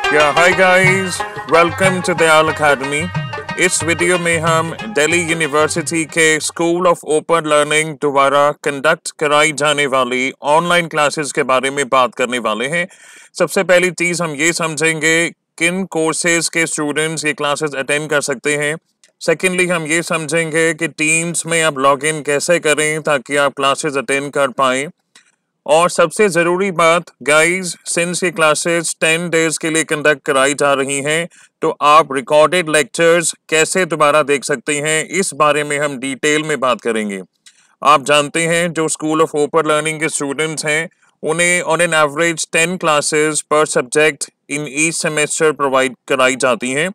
Hi guys, welcome to Dayal academy. इस video में हम दिल्ली यूनिवर्सिटी के स्कूल ऑफ ओपन लर्निंग द्वारा कंडक्ट कराई जाने वाली ऑनलाइन क्लासेस के बारे में बात करने वाले हैं। सबसे पहली चीज़ हम ये समझेंगे किन कोर्सेज के स्टूडेंट्स ये क्लासेस अटेंड कर सकते हैं। सेकेंडली हम ये समझेंगे कि टीम्स में आप लॉग इन कैसे करें ताकि आप क्लासेस अटेंड कर पाएँ। और सबसे ज़रूरी बात गाइस, सिंस ये क्लासेस 10 डेज के लिए कंडक्ट कराई जा रही हैं, तो आप रिकॉर्डेड लेक्चर्स कैसे दोबारा देख सकते हैं, इस बारे में हम डिटेल में बात करेंगे। आप जानते हैं जो स्कूल ऑफ ओपन लर्निंग के स्टूडेंट्स हैं, उन्हें ऑन एन एवरेज 10 क्लासेस पर subject in each semester provide कराई जाती हैं।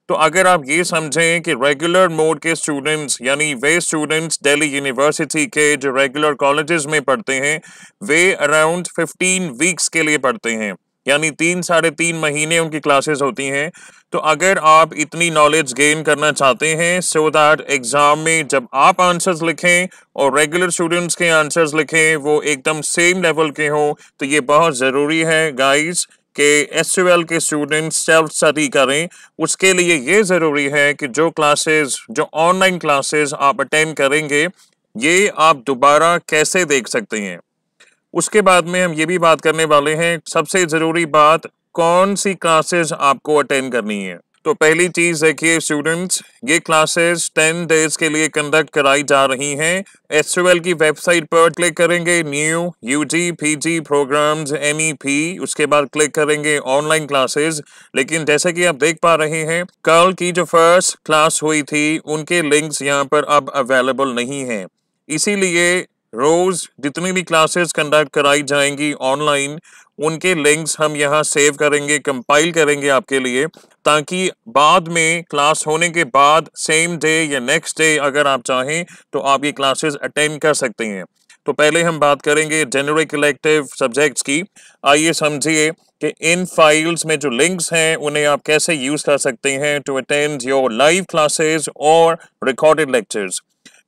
तो अगर आप ये समझें कि रेगुलर मोड के स्टूडेंट्स यानी वे स्टूडेंट्स दिल्ली यूनिवर्सिटी के जो रेगुलर कॉलेजेस में पढ़ते हैं, वे अराउंड 15 वीक्स के लिए पढ़ते हैं, यानी 3-3.5 महीने उनकी क्लासेस होती हैं। तो अगर आप इतनी नॉलेज गेन करना चाहते हैं सो दैट एग्जाम में जब आप आंसर्स लिखें और रेगुलर स्टूडेंट्स के आंसर्स लिखें वो एकदम सेम लेवल के हों, तो ये बहुत ज़रूरी है गाइस कि एसयूएल के स्टूडेंट्स सेल्फ स्टडी करें। उसके लिए ये ज़रूरी है कि जो ऑनलाइन क्लासेस आप अटेंड करेंगे, ये आप दोबारा कैसे देख सकते हैं। उसके बाद में हम ये भी बात करने वाले हैं, सबसे ज़रूरी बात, कौन सी क्लासेस आपको अटेंड करनी है। तो पहली चीज़ देखिए स्टूडेंट्स, ये क्लासेस 10 डेज के लिए कंडक्ट कराई जा रही हैं। एसयूएल की वेबसाइट पर क्लिक करेंगे new UG PG programs MEP, उसके बाद क्लिक करेंगे ऑनलाइन क्लासेस। लेकिन जैसे कि आप देख पा रहे हैं, कल की जो फर्स्ट क्लास हुई थी उनके लिंक्स यहाँ पर अब अवेलेबल नहीं हैं। इसीलिए रोज जितनी भी क्लासेस कंडक्ट कराई जाएंगी ऑनलाइन, उनके लिंक्स हम यहाँ सेव करेंगे, कंपाइल करेंगे आपके लिए, ताकि बाद में क्लास होने के बाद सेम डे या नेक्स्ट डे अगर आप चाहें तो आप ये क्लासेस अटेंड कर सकते हैं। तो पहले हम बात करेंगे जेनरिक इलेक्टिव सब्जेक्ट्स की। आइए समझिए कि इन फाइल्स में जो लिंक्स हैं उन्हें आप कैसे यूज़ कर सकते हैं to attend your live classes और रिकॉर्डेड लेक्चर्स।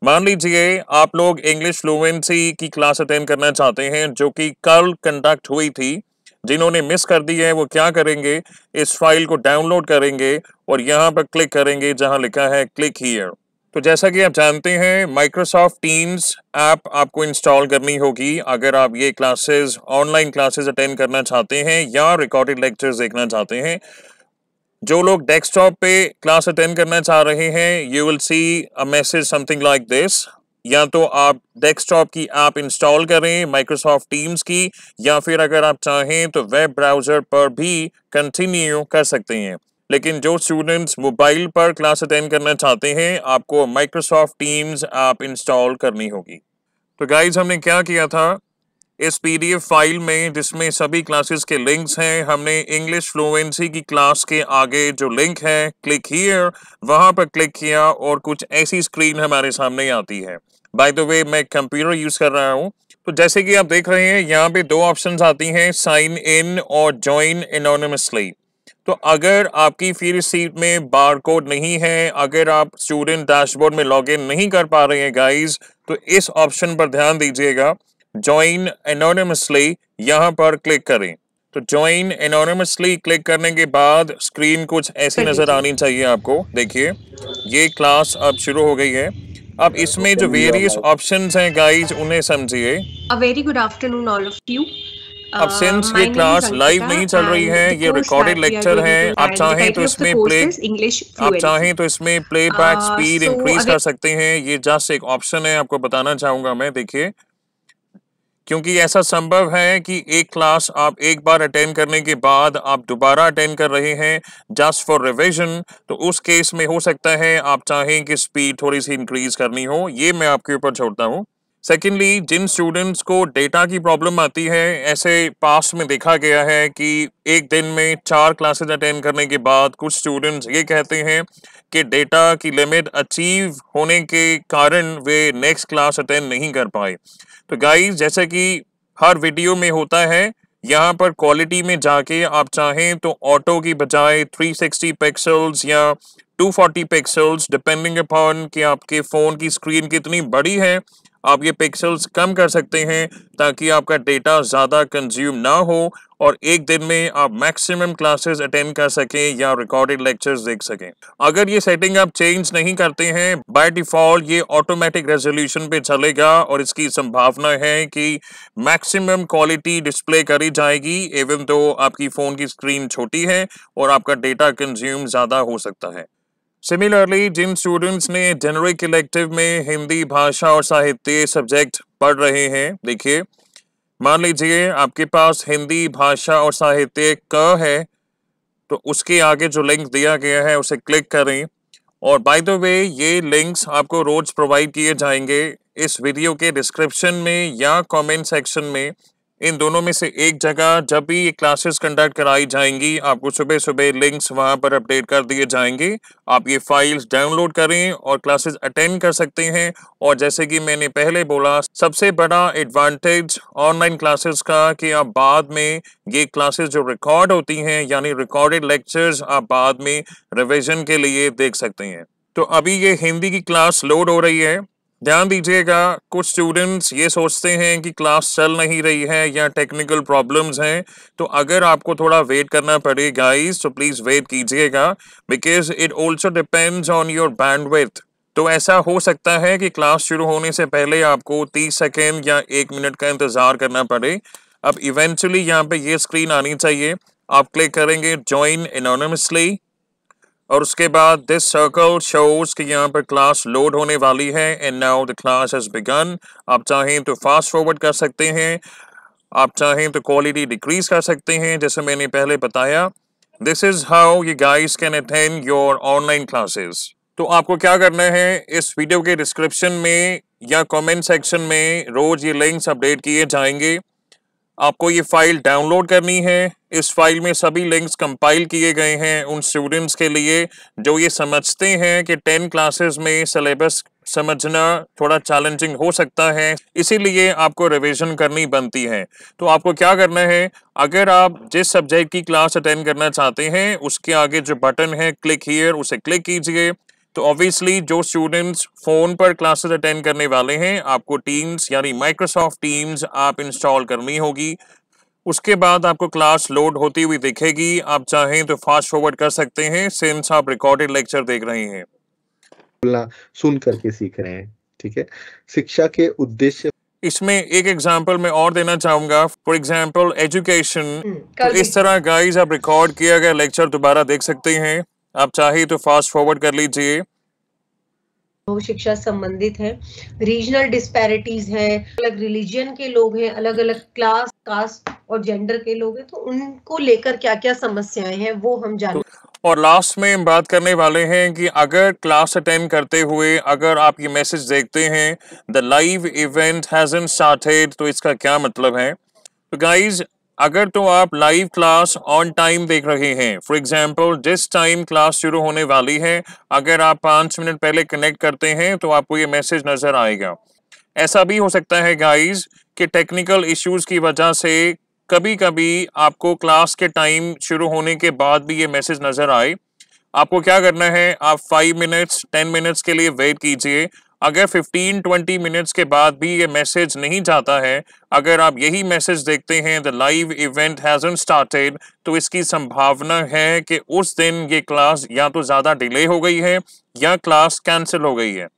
मान लीजिए आप लोग इंग्लिश फ्लुएंसी की क्लास अटेंड करना चाहते हैं जो कि कल कंडक्ट हुई थी। जिन्होंने मिस कर दी है वो क्या करेंगे, इस फाइल को डाउनलोड करेंगे और यहाँ पर क्लिक करेंगे जहाँ लिखा है क्लिक हियर। तो जैसा कि आप जानते हैं, माइक्रोसॉफ्ट टीम्स ऐप आपको इंस्टॉल करनी होगी अगर आप ये क्लासेस ऑनलाइन क्लासेस अटेंड करना चाहते हैं या रिकॉर्डेड लेक्चर्स देखना चाहते हैं। जो लोग डेस्कटॉप पे क्लास अटेंड करना चाह रहे हैं, you will see a message something like this. या तो आप डेस्कटॉप की ऐप इंस्टॉल करें माइक्रोसॉफ्ट टीम्स की, या फिर अगर आप चाहें तो वेब ब्राउज़र पर भी कंटिन्यू कर सकते हैं। लेकिन जो स्टूडेंट्स मोबाइल पर क्लास अटेंड करना चाहते हैं, आपको माइक्रोसॉफ्ट टीम्स ऐप इंस्टॉल करनी होगी। तो गाइज, हमने क्या किया था, इस पीडीएफ फाइल में जिसमें सभी क्लासेस के लिंक्स हैं, हमने इंग्लिश फ्लुएंसी की क्लास के आगे जो लिंक है क्लिक हियर, वहां पर क्लिक किया और कुछ ऐसी स्क्रीन हमारे सामने आती है। बाय द वे, मैं कंप्यूटर यूज कर रहा हूं। तो जैसे कि आप देख रहे हैं, यहाँ पे दो ऑप्शंस आती हैं, साइन इन और ज्वाइन एनोनिमसली। तो अगर आपकी फी रिसीट में बार कोड नहीं है, अगर आप स्टूडेंट डैशबोर्ड में लॉग इन नहीं कर पा रहे हैं गाइज, तो इस ऑप्शन पर ध्यान दीजिएगा, ज्वाइन एनोनिमसली, यहाँ पर क्लिक करें। तो ज्वाइन एनोनिमसली क्लिक करने के बाद स्क्रीन कुछ ऐसी नजर आनी चाहिए आपको। देखिए, ये क्लास अब शुरू हो गई है। अब इसमें जो वेरियस ऑप्शंस हैं गाइज, उन्हें समझिए। A very good afternoon, all of you. अब सिंस ये My name is class live Ankita नहीं चल रही and है, the ये course recorded that we are lecture going है, to आप and the चाहें तो title of the इसमें course is English playback Fluency. Speed So increase again, कर सकते हैं। ये जस्ट एक ऑप्शन है, आपको बताना चाहूंगा मैं। देखिए, क्योंकि ऐसा संभव है कि एक क्लास आप एक बार अटेंड करने के बाद आप दोबारा अटेंड कर रहे हैं जस्ट फॉर रिवीजन, तो उस केस में हो सकता है आप चाहें कि स्पीड थोड़ी सी इंक्रीज करनी हो। ये मैं आपके ऊपर छोड़ता हूँ। सेकेंडली, जिन स्टूडेंट्स को डेटा की प्रॉब्लम आती है, ऐसे पास्ट में देखा गया है कि एक दिन में 4 क्लासेस अटेंड करने के बाद कुछ स्टूडेंट्स ये कहते हैं कि डेटा की लिमिट अचीव होने के कारण वे नेक्स्ट क्लास अटेंड नहीं कर पाए। तो गाइस, जैसे कि हर वीडियो में होता है, यहाँ पर क्वालिटी में जाके आप चाहें तो ऑटो की बजाय 360 पिक्सल्स या 240 पिक्सल्स, डिपेंडिंग अपॉन कि आपके फ़ोन की स्क्रीन कितनी बड़ी है, आप ये पिक्सल्स कम कर सकते हैं ताकि आपका डेटा ज़्यादा कंज्यूम ना हो और एक दिन में आप मैक्सिमम क्लासेस अटेंड कर सकें या रिकॉर्डेड लेक्चर्स देख सकें। अगर ये सेटिंग आप चेंज नहीं करते हैं, बाय डिफ़ॉल्ट ये ऑटोमेटिक रेजोल्यूशन पे चलेगा और इसकी संभावना है कि मैक्सिमम क्वालिटी डिस्प्ले करी जाएगी इवन तो आपकी फ़ोन की स्क्रीन छोटी है और आपका डेटा कंज्यूम ज़्यादा हो सकता है। सिमिलरली जिन स्टूडेंट्स ने जेनरिक इलेक्टिव में हिंदी भाषा और साहित्य सब्जेक्ट पढ़ रहे हैं, देखिए मान लीजिए आपके पास हिंदी भाषा और साहित्य क है, तो उसके आगे जो लिंक दिया गया है उसे क्लिक करें। और बाय द वे ये लिंक्स आपको रोज प्रोवाइड किए जाएंगे इस वीडियो के डिस्क्रिप्शन में या कमेंट सेक्शन में। इन दोनों में से एक जगह जब भी ये क्लासेस कंडक्ट कराई जाएंगी आपको सुबह सुबह लिंक्स वहां पर अपडेट कर दिए जाएंगे। आप ये फाइल्स डाउनलोड करें और क्लासेस अटेंड कर सकते हैं। और जैसे कि मैंने पहले बोला, सबसे बड़ा एडवांटेज ऑनलाइन क्लासेस का कि आप बाद में ये क्लासेस जो रिकॉर्ड होती हैं यानी रिकॉर्डेड लेक्चर्स आप बाद में रिवीजन के लिए देख सकते हैं। तो अभी ये हिंदी की क्लास लोड हो रही है। ध्यान दीजिएगा, कुछ स्टूडेंट्स ये सोचते हैं कि क्लास चल नहीं रही है या टेक्निकल प्रॉब्लम्स हैं, तो अगर आपको थोड़ा वेट करना पड़े गाइस तो प्लीज़ वेट कीजिएगा because it also depends on your bandwidth. तो ऐसा हो सकता है कि क्लास शुरू होने से पहले आपको 30 सेकेंड या 1 मिनट का इंतज़ार करना पड़े। अब इवेंचुअली यहाँ पे ये स्क्रीन आनी चाहिए, आप क्लिक करेंगे ज्वाइन एनोनिमसली और उसके बाद दिस सर्कल शोज कि यहाँ पर क्लास लोड होने वाली है and now the class has begin. आप चाहें तो फास्ट फॉरवर्ड कर सकते हैं, आप चाहें तो क्वालिटी डिक्रीज कर सकते हैं जैसे मैंने पहले बताया। This is how you guys can attend your online classes. तो आपको क्या करना है, इस वीडियो के डिस्क्रिप्शन में या कमेंट सेक्शन में रोज ये लिंक्स अपडेट किए जाएंगे। आपको ये फाइल डाउनलोड करनी है। इस फाइल में सभी लिंक्स कंपाइल किए गए हैं उन स्टूडेंट्स के लिए जो ये समझते हैं कि 10 क्लासेस में सिलेबस समझना थोड़ा चैलेंजिंग हो सकता है, इसीलिए आपको रिवीजन करनी बनती है। तो आपको क्या करना है, अगर आप जिस सब्जेक्ट की क्लास अटेंड करना चाहते हैं उसके आगे जो बटन है क्लिक हियर उसे क्लिक कीजिए। तो ऑब्वियसली जो स्टूडेंट्स फ़ोन पर क्लासेस अटेंड करने वाले हैं आपको टीम्स यानी माइक्रोसॉफ्ट टीम्स आप इंस्टॉल करनी होगी। उसके बाद आपको क्लास लोड होती हुई दिखेगी। आप चाहें तो फास्ट फॉरवर्ड कर सकते हैं सिंस आप रिकॉर्डेड लेक्चर देख रहे हैं। बोलना सुन करके सीख रहे हैं, ठीक है। शिक्षा के उद्देश्य इसमें एक एग्जांपल मैं और देना चाहूंगा, फॉर एग्जांपल एजुकेशन। तो इस तरह गाइस आप रिकॉर्ड किया गया लेक्चर दोबारा देख सकते हैं। आप चाहे तो फास्ट फॉरवर्ड कर लीजिए। शिक्षा संबंधित है, रीजनल डिस्पैरिटीज है, अलग रिलीजन के लोग हैं, अलग अलग क्लास कास्ट और जेंडर के लोग हैं, तो उनको लेकर क्या क्या समस्याएं हैं वो हम जान। और लास्ट में हम बात करने वाले हैं कि अगर क्लास अटेंड करते हुए अगर आप ये मैसेज देखते हैं the live event hasn't started, तो इसका क्या मतलब है। तो गाइज अगर तो आप लाइव क्लास ऑन टाइम देख रहे हैं, फॉर एग्जांपल जिस टाइम क्लास शुरू होने वाली है अगर आप 5 मिनट पहले कनेक्ट करते हैं तो आपको ये मैसेज नज़र आएगा। ऐसा भी हो सकता है गाइज कि टेक्निकल इश्यूज की वजह से कभी कभी आपको क्लास के टाइम शुरू होने के बाद भी ये मैसेज नज़र आए। आपको क्या करना है, आप 5 मिनट्स 10 मिनट्स के लिए वेट कीजिए। अगर 15-20 मिनट्स के बाद भी ये मैसेज नहीं जाता है, अगर आप यही मैसेज देखते हैं the live event hasn't started, तो इसकी संभावना है कि उस दिन ये क्लास या तो ज़्यादा डिले हो गई है या क्लास कैंसिल हो गई है।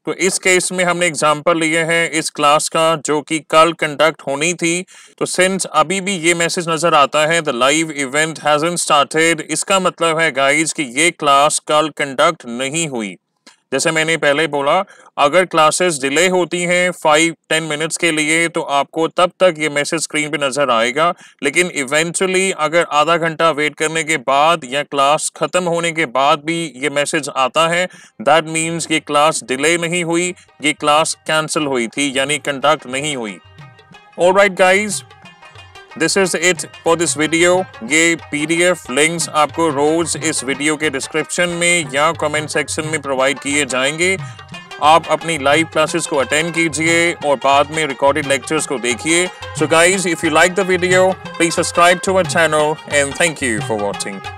तो इस केस में हमने एग्जांपल लिए हैं इस क्लास का जो कि कल कंडक्ट होनी थी। तो सिंस अभी भी ये मैसेज नज़र आता है the live event hasn't started, इसका मतलब है गाइज कि ये क्लास कल कंडक्ट नहीं हुई। जैसे मैंने पहले बोला, अगर क्लासेस डिले होती हैं 5-10 मिनट्स के लिए तो आपको तब तक ये मैसेज स्क्रीन पे नज़र आएगा, लेकिन इवेंचुअली अगर आधा घंटा वेट करने के बाद या क्लास ख़त्म होने के बाद भी ये मैसेज आता है, दैट मीन्स ये क्लास डिले नहीं हुई, ये क्लास कैंसिल हुई थी यानी कंडक्ट नहीं हुई। Alright guys, this is it for this video. ये PDF लिंक्स आपको रोज इस वीडियो के डिस्क्रिप्शन में या कमेंट सेक्शन में प्रोवाइड किए जाएंगे। आप अपनी लाइव क्लासेस को अटेंड कीजिए और बाद में रिकॉर्डेड लेक्चर्स को देखिए। So guys, if you like the video please subscribe to our channel and thank you for watching.